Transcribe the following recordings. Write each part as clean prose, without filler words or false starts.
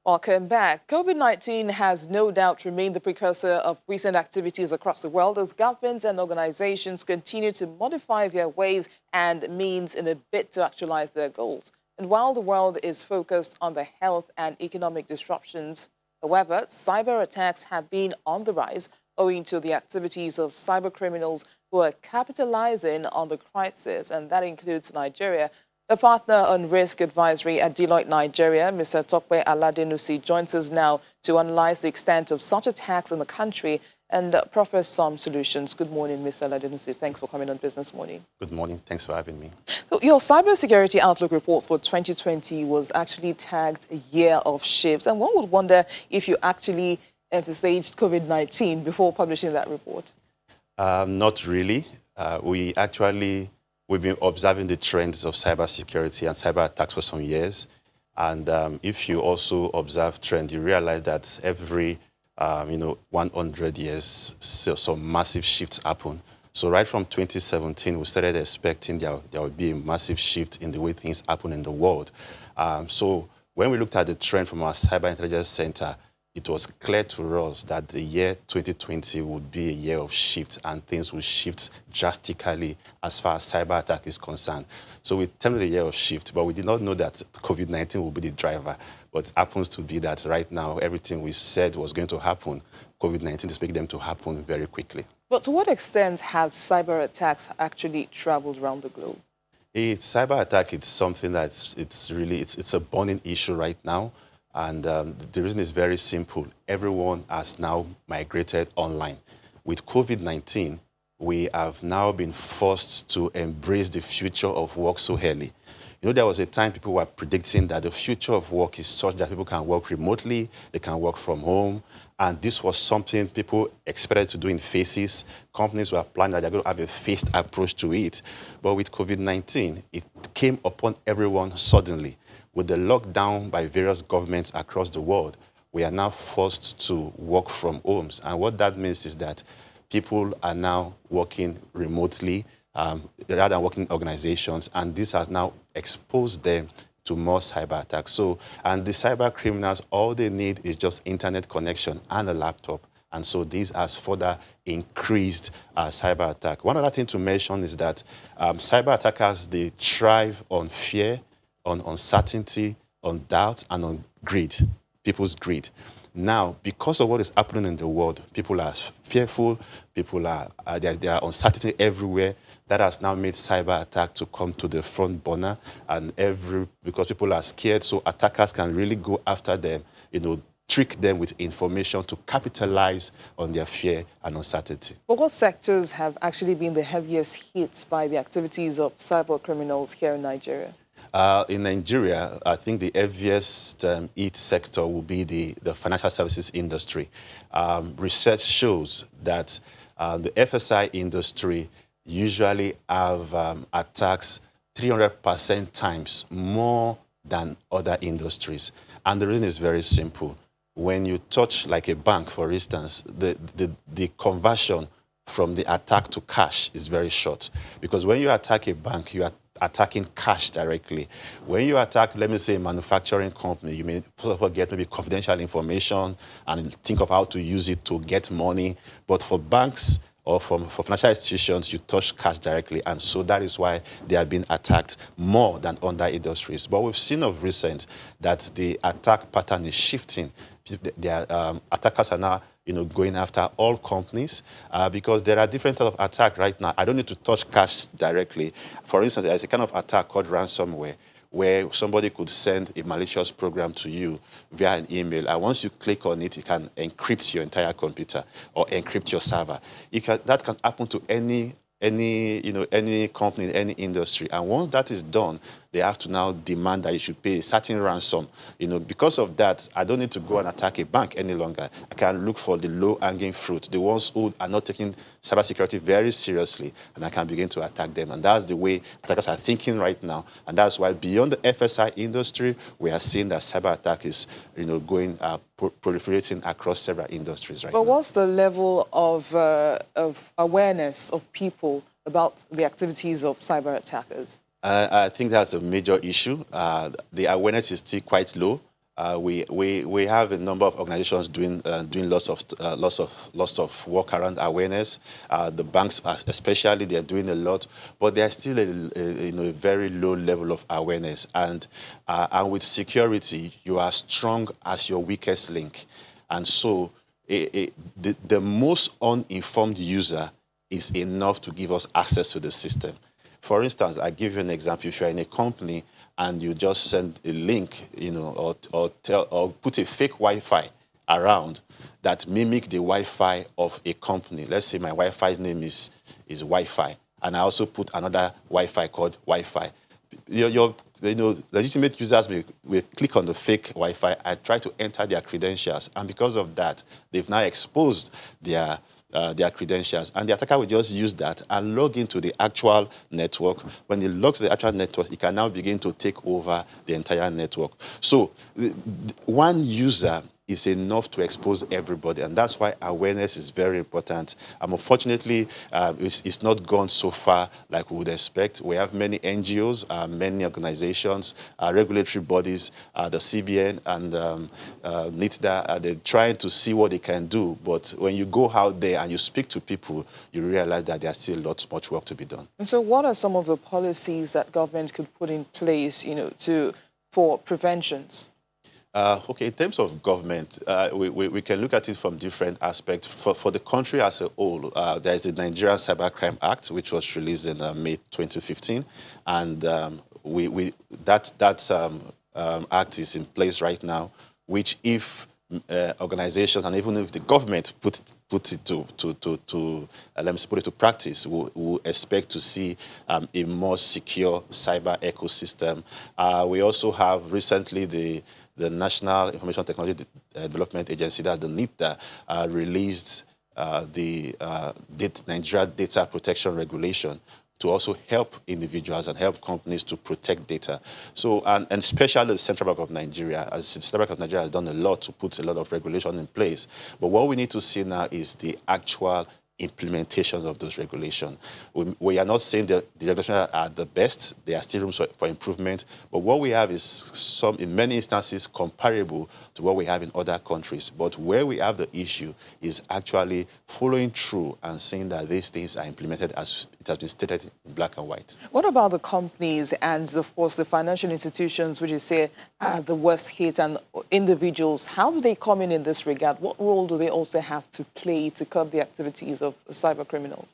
Welcome back. COVID-19 has no doubt remained the precursor of recent activities across the world as governments and organizations continue to modify their ways and means in a bid to actualize their goals. And while the world is focused on the health and economic disruptions, however, cyber attacks have been on the rise owing to the activities of cyber criminals who are capitalizing on the crisis, and that includes Nigeria. The partner on risk advisory at Deloitte Nigeria, Mr. Tope Aladenusi, joins us now to analyze the extent of such attacks in the country and proffer some solutions. Good morning, Mr. Aladenusi. Thanks for coming on Business Morning. Good morning. Thanks for having me. So your cybersecurity outlook report for 2020 was actually tagged a year of shifts, and one would wonder if you actually envisaged COVID-19 before publishing that report. Not really. We've been observing the trends of cybersecurity and cyber attacks for some years. And if you also observe trend, you realize that every 100 years, some massive shifts happen. So right from 2017, we started expecting there would be a massive shift in the way things happen in the world. So when we looked at the trend from our Cyber Intelligence Center, it was clear to us that the year 2020 would be a year of shift and things will shift drastically as far as cyber attack is concerned. So we termed it a year of shift, but we did not know that COVID-19 would be the driver. But it happens to be that right now, everything we said was going to happen, COVID-19 is making them to happen very quickly. But to what extent have cyber attacks actually traveled around the globe? Cyber attack, it's something that's it's a burning issue right now. And the reason is very simple. Everyone has now migrated online. With COVID-19, we have now been forced to embrace the future of work so early. You know, there was a time people were predicting that the future of work is such that people can work remotely, they can work from home, and this was something people expected to do in phases. Companies were planning that they're going to have a phased approach to it. But with COVID-19, it came upon everyone suddenly. With the lockdown by various governments across the world, we are now forced to work from homes. And what that means is that people are now working remotely rather than working in organizations. And this has now exposed them to more cyber attacks. And the cyber criminals, all they need is just internet connection and a laptop. And so this has further increased cyber attack. One other thing to mention is that cyber attackers, they thrive on fear, on uncertainty, on doubt, and on greed, people's greed. Now, because of what is happening in the world, people are fearful, there are uncertainty everywhere. That has now made cyber attack to come to the front burner, and because people are scared, so attackers can really go after them, trick them with information to capitalize on their fear and uncertainty. But what sectors have actually been the heaviest hit by the activities of cyber criminals here in Nigeria? In Nigeria, I think the heaviest hit sector will be the financial services industry. Research shows that the FSI industry usually have attacks 300% times more than other industries. And the reason is very simple. When you touch like a bank, for instance, the conversion from the attack to cash is very short. Because when you attack a bank, you are attacking cash directly. When you attack, let me say, a manufacturing company, you may first of all get maybe confidential information and think of how to use it to get money. But for banks or for financial institutions, you touch cash directly. And so that is why they have been attacked more than other industries. But we've seen of recent that the attack pattern is shifting. Attackers are now going after all companies because there are different types of attack right now. I don't need to touch cash directly. For instance, there's a kind of attack called ransomware, where somebody could send a malicious program to you via an email. And once you click on it, it can encrypt your entire computer or encrypt your server. That can happen to any company in any industry. And once that is done, they have to now demand that you should pay a certain ransom. Because of that, I don't need to go and attack a bank any longer. I can look for the low-hanging fruit, the ones who are not taking cybersecurity very seriously, and I can begin to attack them. And that's the way attackers are thinking right now. And that's why beyond the FSI industry, we are seeing that cyber attack is, going proliferating across several industries right now. But what's the level of awareness of people about the activities of cyber attackers? I think that's a major issue. The awareness is still quite low. We have a number of organizations doing lots of work around awareness. The banks, especially, they are doing a lot, but there's still a very low level of awareness. And with security, you are strong as your weakest link, and so the most uninformed user is enough to give us access to the system. For instance, I give you an example. If you're in a company and you just send a link, or put a fake Wi-Fi around that mimic the Wi-Fi of a company. Let's say my Wi-Fi name is Wi-Fi, and I also put another Wi-Fi called Wi-Fi. Legitimate users will click on the fake Wi-Fi and try to enter their credentials, and because of that, they've now exposed their credentials, and the attacker will just use that and log into the actual network. When he logs the actual network, he can now begin to take over the entire network. So one user is enough to expose everybody, and that's why awareness is very important. Unfortunately, it's not gone so far like we would expect. We have many NGOs, many organizations, regulatory bodies, the CBN and NITDA, they're trying to see what they can do, but when you go out there and you speak to people, you realize that there's still much work to be done. And so what are some of the policies that government could put in place, for preventions? Okay, in terms of government, we can look at it from different aspects. For the country as a whole, there is the Nigerian Cybercrime Act, which was released in May 2015, and that act is in place right now, which if organizations and even if the government put it to practice, we'll expect to see a more secure cyber ecosystem. We also have recently the National Information Technology Development Agency, that's the NITDA, released the Nigeria Data Protection Regulation to also help individuals and help companies to protect data. So, and especially the Central Bank of Nigeria, as the Central Bank of Nigeria has done a lot to put a lot of regulation in place. But what we need to see now is the actual implementations of those regulations. We are not saying the regulations are the best. There are still rooms for improvement. But what we have is in many instances, comparable to what we have in other countries. But where we have the issue is actually following through and seeing that these things are implemented as it has been stated in black and white. What about the companies and, of course, the financial institutions, which you say are the worst hit, and individuals? How do they come in this regard? What role do they also have to play to curb the activities of cyber criminals?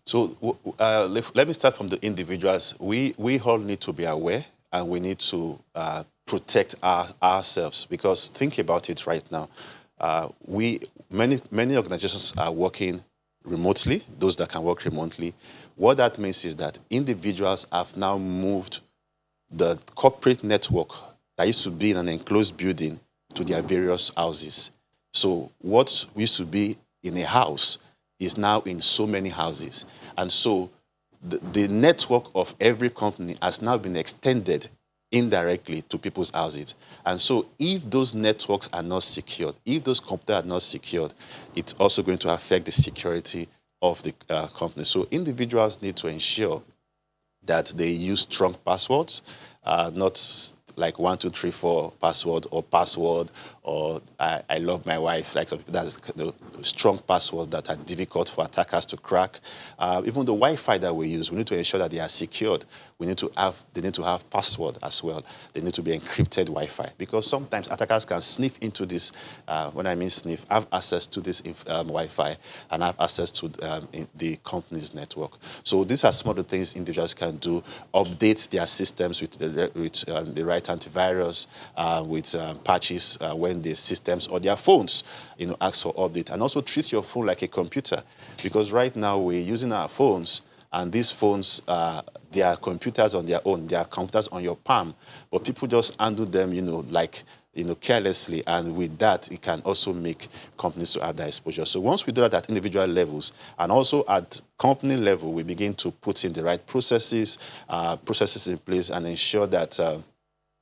So let me start from the individuals. We all need to be aware, and we need to protect ourselves, because think about it right now. Many organizations are working remotely, those that can work remotely. What that means is that individuals have now moved the corporate network that used to be in an enclosed building to their various houses. So what used to be in a house is now in so many houses. And so the network of every company has now been extended indirectly to people's houses. And so if those networks are not secured, if those computers are not secured, it's also going to affect the security of the company. So individuals need to ensure that they use strong passwords, not like 1, 2, 3, 4 password, or I love my wife, like some people. That's strong passwords that are difficult for attackers to crack. Even the Wi-Fi that we use, we need to ensure that they are secured. They need to have password as well. They need to be encrypted Wi-Fi, because sometimes attackers can sniff into this. When I mean sniff, have access to this Wi-Fi and have access to the company's network. So these are some of the things individuals can do. Update their systems with the right antivirus, with patches when the systems or their phones, ask for update. And also treat your phone like a computer, because right now we're using our phones, and these phones, they are computers on their own. They are computers on your palm, but people just handle them, carelessly, and with that, it can also make companies to have that exposure. So once we do that at individual levels, and also at company level, we begin to put in the right processes in place, and ensure that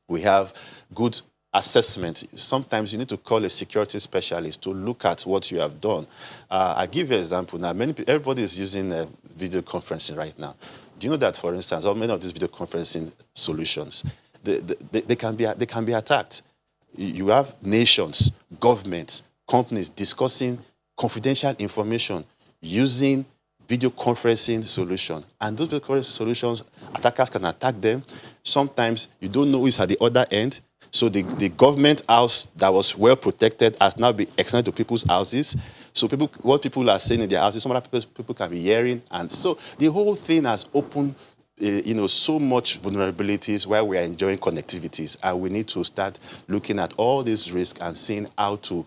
we have good assessment. Sometimes you need to call a security specialist to look at what you have done. I'll give you an example now. Everybody is using video conferencing right now. Do you know that, for instance, many of these video conferencing solutions, they can be attacked? you have nations, governments, companies discussing confidential information using video conferencing solution. And those video conferencing solutions, attackers can attack them. Sometimes you don't know who is at the other end. So the government house that was well protected has now been extended to people's houses. So what people are saying in their houses, some other people can be hearing. And so the whole thing has opened so much vulnerabilities while we are enjoying connectivities. And we need to start looking at all these risks and seeing how to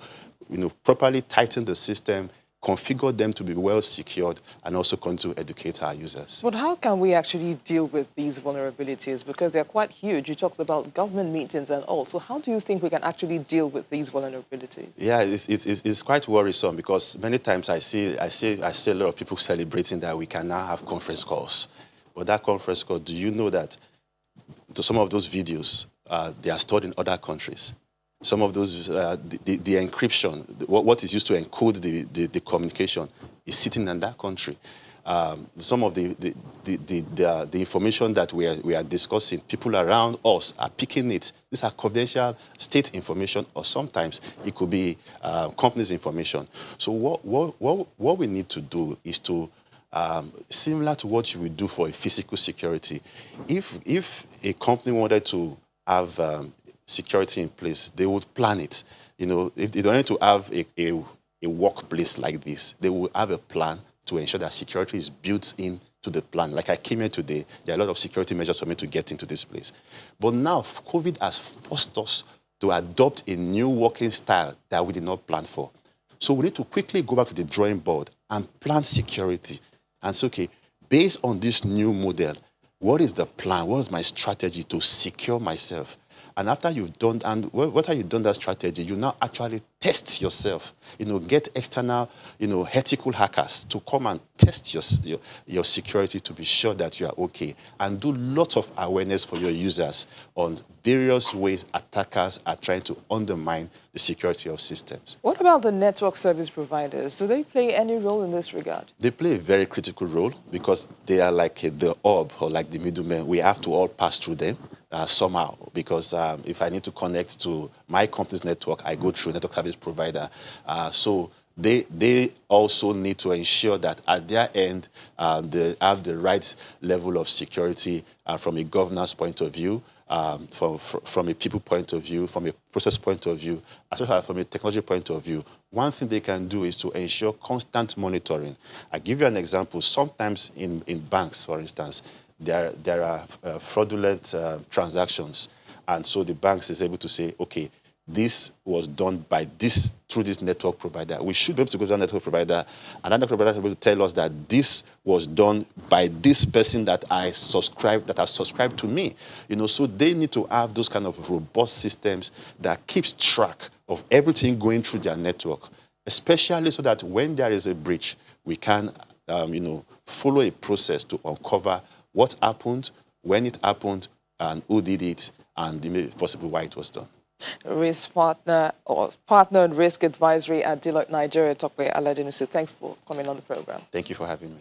properly tighten the system, configure them to be well secured, and also continue to educate our users. But how can we actually deal with these vulnerabilities? Because they're quite huge. You talked about government meetings and all. So how do you think we can actually deal with these vulnerabilities? Yeah, it's quite worrisome because many times I see a lot of people celebrating that we can now have conference calls. But that conference call, do you know that some of those videos, they are stored in other countries? Some of those, the encryption, what is used to encode the communication is sitting in that country. Some of the information that we are discussing, people around us are picking it. These are confidential state information, or sometimes it could be companies' information. So what we need to do is to, similar to what you would do for a physical security, if a company wanted to have security in place, they would plan it. If they don't need to have a workplace like this, they will have a plan to ensure that security is built into the plan. Like I came here today, there are a lot of security measures for me to get into this place. But now, COVID has forced us to adopt a new working style that we did not plan for. So we need to quickly go back to the drawing board and plan security. And say, okay, based on this new model, what is the plan? What is my strategy to secure myself? And after you've done, and what have you done that strategy, you now actually test yourself. Get external, ethical hackers to come and test your security to be sure that you are okay. And do lots of awareness for your users on various ways attackers are trying to undermine the security of systems. What about the network service providers? Do they play any role in this regard? They play a very critical role because they are like the hub or like the middlemen. We have to all pass through them somehow, because if I need to connect to my company's network, I go through a network service provider. So they also need to ensure that at their end, they have the right level of security from a governance point of view, from a people point of view, from a process point of view, as well as from a technology point of view. One thing they can do is to ensure constant monitoring. I give you an example. Sometimes in banks, for instance, there are fraudulent transactions. And so the banks is able to say, okay, this was done by through this network provider. We should be able to go to that network provider, and that network provider will be able to tell us that this was done by this person that has subscribed to me. So they need to have those kind of robust systems that keeps track of everything going through their network, especially so that when there is a breach, we can, follow a process to uncover what happened, when it happened, and who did it, and possibly why it was done. Risk partner in risk advisory at Deloitte Nigeria, Tope Aladenusi. Thanks for coming on the program. Thank you for having me.